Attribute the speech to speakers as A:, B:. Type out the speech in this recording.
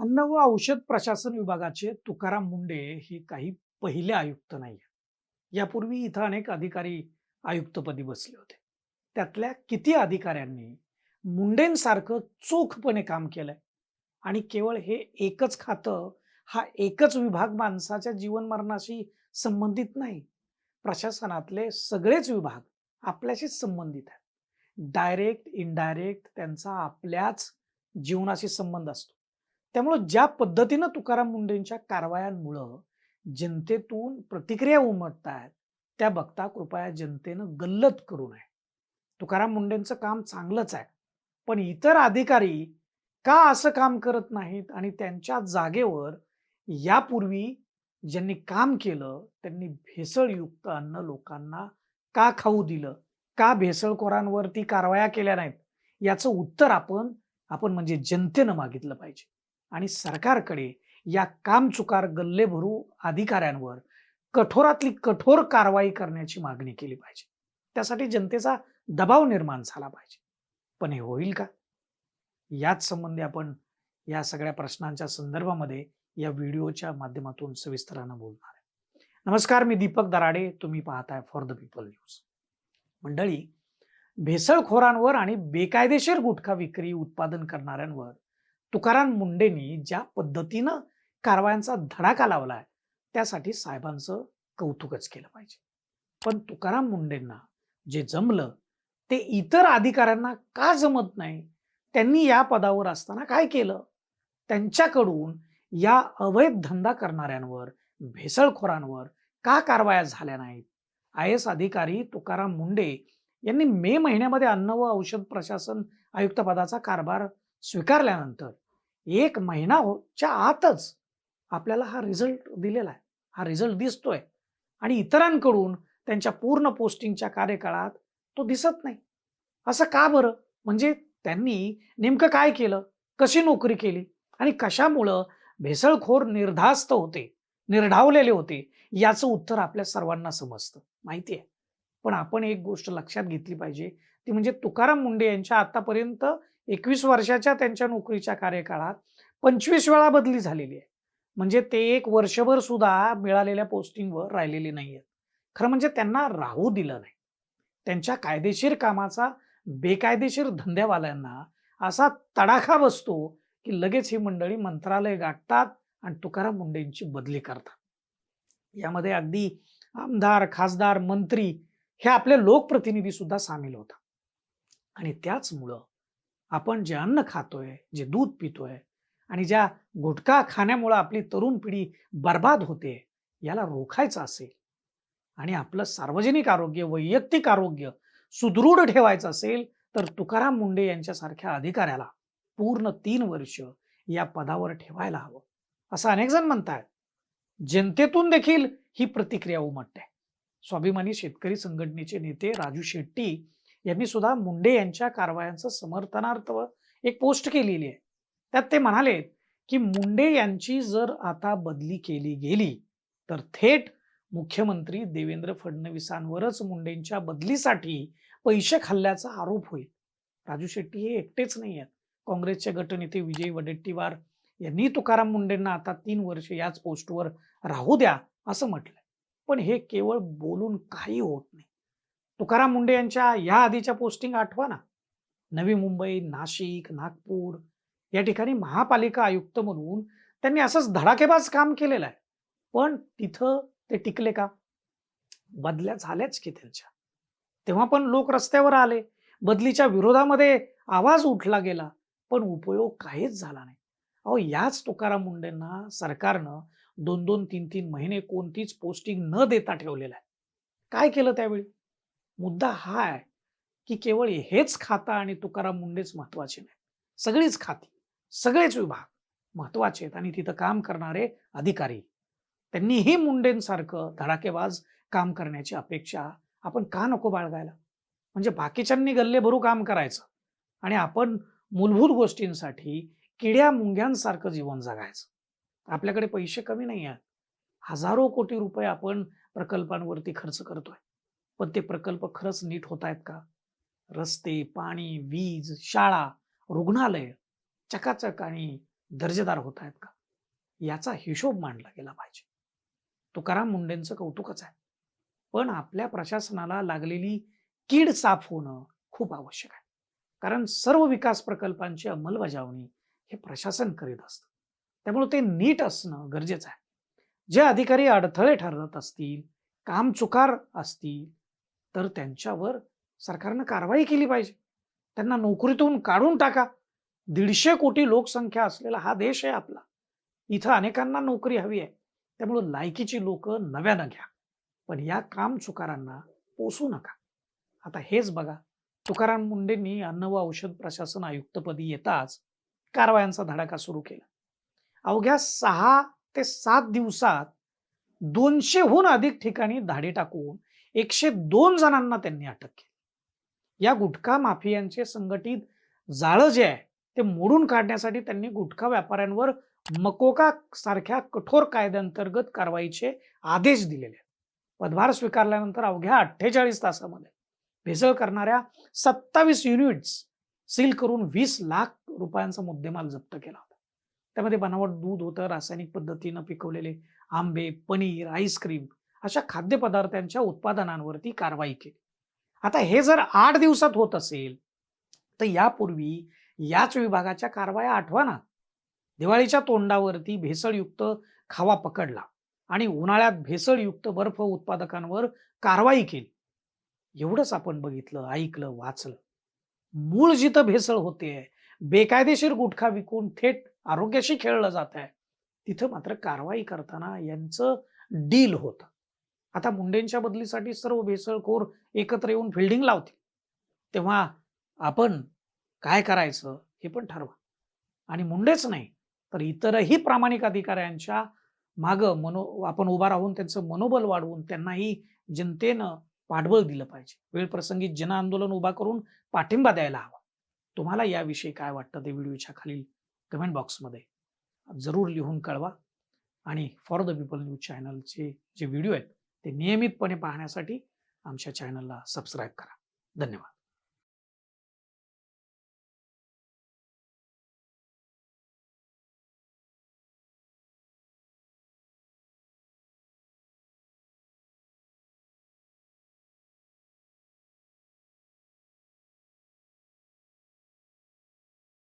A: अन्न व औषध प्रशासन विभागाचे तुकाराम मुंडे हे काही पहिले आयुक्त नाही. यापूर्वी इथं अनेक अधिकारी आयुक्तपदी बसले होते. त्यातल्या किती अधिकाऱ्यांनी मुंडेंसारखं चोखपणे काम केलंय आणि केवळ हे एकच खातं, हा एकच विभाग माणसाच्या जीवन मरणाशी संबंधित नाही. प्रशासनातले सगळेच विभाग आपल्याशीच संबंधित आहेत. डायरेक्ट इनडायरेक्ट त्यांचा आपल्याच जीवनाशी संबंध असतो. त्यामुळं ज्या पद्धतीनं तुकाराम मुंडेंच्या कारवायांमुळं जनतेतून प्रतिक्रिया उमटतायत, त्या बघता कृपया जनतेनं गल्लत करू नये. तुकाराम मुंडेंचं काम चांगलंच आहे, पण इतर अधिकारी का असं काम करत नाहीत आणि त्यांच्या जागेवर यापूर्वी ज्यांनी काम केलं त्यांनी भेसळयुक्त अन्न लोकांना का खाऊ दिलं? का भेसळखोरांवरती कारवाया केल्या नाहीत? याचं उत्तर आपण आपण म्हणजे जनतेनं मागितलं पाहिजे. आणि सरकारकडे या कामचुकार गल्लेभरू अधिकाऱ्यांवर कठोरातली कठोर कारवाई करण्याची मागणी केली पाहिजे. त्यासाठी जनतेचा दबाव निर्माण झाला पाहिजे. पण हे होईल का? याच संबंधी आपण या सगळ्या प्रश्नांच्या संदर्भामध्ये या व्हिडिओच्या माध्यमातून सविस्तरानं बोलणार आहे. नमस्कार, मी दीपक दराडे. तुम्ही पाहताय फॉर द पीपल न्यूज. मंडळी, भेसळखोरांवर आणि बेकायदेशीर गुटखा विक्री उत्पादन करणाऱ्यांवर तुकाराम मुंडेंनी ज्या पद्धतीनं कारवायांचा धडाका लावलाय, त्यासाठी साहेबांचं कौतुकच केलं पाहिजे. पण तुकाराम मुंडेंना जे जमलं ते इतर अधिकाऱ्यांना का जमत नाही? त्यांनी या पदावर असताना काय केलं? त्यांच्याकडून या अवैध धंदा करणाऱ्यांवर, भेसळखोरांवर का कारवाया झाल्या नाहीत? आय-एस अधिकारी तुकाराम मुंडे यांनी मे महिन्यामध्ये अन्न व औषध प्रशासन आयुक्त पदाचा कारभार स्वीकारल्यानंतर 1 महिनाच्या आतच आपल्याला हा रिझल्ट दिलेला आहे. हा रिझल्ट दिसतोय आणि इतरांकडून त्यांच्या पूर्ण पोस्टिंगच्या कार्यकाळात तो दिसत नाही. असं का बरं? म्हणजे त्यांनी नेमकं काय केलं? कशी नोकरी केली? आणि कशामुळं भेसळखोर निर्धास्त होते, निर्ढावलेले होते? याचं उत्तर आपल्या सर्वांना समजतं, माहिती आहे. पण आपण एक गोष्ट लक्षात घेतली पाहिजे, ती म्हणजे तुकाराम मुंडे यांच्या आतापर्यंत 21 वर्षाच्या त्यांच्या नोकरीच्या कार्यकाळात 25 वेळा बदली झालेली आहे. म्हणजे ते एक वर्षभर सुद्धा मिळालेल्या पोस्टिंगवर राहिलेले नाहीयेत. खरं म्हणजे त्यांना राहू दिलं नाही. त्यांच्या कायदेशीर कामाचा बेकायदेशीर धंदेवाल्यांना असा तडाखा बसतो, की लगेच ही मंडळी मंत्रालय गाठतात आणि तुकाराम मुंडेंची बदली करतात. यामध्ये अगदी आमदार, खासदार, मंत्री हे आपले लोकप्रतिनिधी सुद्धा सामील होतात. आणि त्याचमुळं आपण जे अन्न खातोय, जे दूध पितोय आणि ज्या गुटखा खाण्यामुळे आपली तरुण पिढी बर्बाद होते, याला रोखायचं असेल आणि आपलं सार्वजनिक आरोग्य, वैयक्तिक आरोग्य सुदृढ ठेवायचं असेल, तर तुकाराम मुंडे यांच्यासारख्या अधिकाऱ्याला पूर्ण 3 वर्ष या पदावर ठेवायला हवं, असं अनेक जण म्हणतायत. जनतेतून देखील ही प्रतिक्रिया उमटते. स्वाभिमानी शेतकरी संघटनेचे नेते राजू शेट्टी यांनी सुद्धा मुंडे यांच्या कारवायांचं समर्थनार्थ एक पोस्ट केलेली आहे. त्यात ते म्हणाले, की मुंडे यांची जर आता बदली केली गेली, तर थेट मुख्यमंत्री देवेंद्र फडणवीसांवरच मुंडेंच्या बदलीसाठी पैसे खाल्ल्याचा आरोप होईल. राजू शेट्टी हे एकटेच नाही आहेत. काँग्रेसचे गटनेते विजय वडेट्टीवार यांनी तुकाराम मुंडेंना आता 3 वर्ष याच पोस्टवर राहू द्या असं म्हटलंय. पण हे केवळ बोलून काही होत नाही. तुकाराम मुंडे यांच्या या आधीच्या पोस्टिंग आठवा ना. नवी मुंबई, नाशिक, नागपूर या ठिकाणी महापालिका आयुक्त म्हणून त्यांनी असंच धडाकेबाज काम केलेलं आहे. पण तिथं ते टिकले का? बदल्या झाल्याच की त्यांच्या. तेव्हा पण लोक रस्त्यावर आले. बदलीच्या विरोधामध्ये आवाज उठला गेला. पण उपयोग काहीच झाला नाही. अहो, याच तुकाराम मुंडेंना सरकारनं 2-2, 3-3 महिने कोणतीच पोस्टिंग न देता ठेवलेलं आहे. काय केलं त्यावेळी? मुद्दा हा आहे, की केवळ हेच खातं आणि तुकाराम मुंडेच महत्वाचे नाहीत. सगळीच खाती, सगळेच विभाग महत्वाचे आहेत आणि तिथं काम करणारे अधिकारी. त्यांनीही मुंडेंसारखं धडाकेबाज काम करण्याची अपेक्षा आपण का नको बाळगायला? म्हणजे बाकीच्यांनी गल्लेभरू काम करायचं आणि आपण मूलभूत गोष्टींसाठी किड्या-मुंग्यांसारखं जीवन जगायचं. आपल्याकडे पैसे कमी नाही आहेत. हजारो कोटी रुपये आपण प्रकल्पांवरती खर्च करतोय. पण ते प्रकल्प खरंच नीट होतायत का? रस्ते, पाणी, वीज, शाळा, रुग्णालय चकाचक आणि दर्जेदार होत आहेत का, याचा हिशोब मांडला गेला पाहिजे. तुकाराम मुंडेंचं कौतुकच आहे. पण आपल्या प्रशासनाला लागलेली कीड साफ होणं खूप आवश्यक आहे. कारण सर्व विकास प्रकल्पांची अंमलबजावणी हे प्रशासन करीत असतं. त्यामुळे ते नीट असणं गरजेचं आहे. जे अधिकारी अडथळे ठरत असतील, कामचुकार असतील, तर त्यांच्यावर सरकारनं कारवाई केली पाहिजे. त्यांना नोकरीतून काढून टाका. 150 कोटी लोकसंख्या असलेला हा देश आहे आपला. इथं अनेकांना नोकरी हवी आहे. त्यामुळे लायकीची लोकं नव्यानं घ्या. पण या कामचुकारांना पोसू नका. आता हेच बघा, तुकाराम मुंडेंनी अन्न व औषध प्रशासन आयुक्तपदी येताच कारवायांचा धडाका सुरू केला. अवघ्या 6 ते 7 दिवसात 200हून अधिक ठिकाणी धाडी टाकून 102 जणांना त्यांनी अटक केली. या गुटखा माफियांचे संघटित जाळं जे आहे ते मोडून काढण्यासाठी त्यांनी गुटखा व्यापाऱ्यांवर मकोका सारख्या कठोर कायद्यांतर्गत कारवाईचे आदेश दिलेले आहेत. पदभार स्वीकारल्यानंतर अवघ्या 48 तासामध्ये भेसळ करणाऱ्या 27 युनिट्स सील करून 20 लाख रुपयांचा मुद्देमाल जप्त केला होता. त्यामध्ये बनावट दूध होतं, रासायनिक पद्धतीनं पिकवलेले आंबे, पनीर, आईस्क्रीम अशा खाद्यपदार्थांच्या उत्पादनांवरती कारवाई केली. आता हे जर 8 दिवसात होत असेल, तर यापूर्वी याच विभागाच्या कारवाया आठवा ना. दिवाळीच्या तोंडावरती भेसळयुक्त खावा पकडला आणि उन्हाळ्यात भेसळयुक्त बर्फ उत्पादकांवर कारवाई केली. एवढंच आपण बघितलं, ऐकलं, वाचलं. मूळ जिथं भेसळ होते, बेकायदेशीर गुटखा विकून थेट आरोग्याशी खेळलं जात आहे, तिथं मात्र कारवाई करताना यांचं डील होतं. आता मुंडेंच्या बदलीसाठी सर्व भेसळखोर एकत्र येऊन फिल्डिंग लावतील. तेव्हा आपण काय करायचं हे पण ठरवा. आणि मुंडेच नाही, तर इतरही प्रामाणिक अधिकाऱ्यांच्या मागं आपण उभा राहून त्यांचं मनोबल वाढवून त्यांनाही जनतेनं पाठबळ दिलं पाहिजे. वेळप्रसंगी जन आंदोलन उभा करून पाठिंबा द्यायला हवा. तुम्हाला याविषयी काय वाटतं ते व्हिडिओच्या खालील कमेंट बॉक्समध्ये जरूर लिहून कळवा. आणि फॉर द पीपल न्यूज चॅनलचे जे व्हिडिओ आहेत ते नियमितपणे पाहण्यासाठी आमच्या चॅनलला सबस्क्राईब करा. धन्यवाद.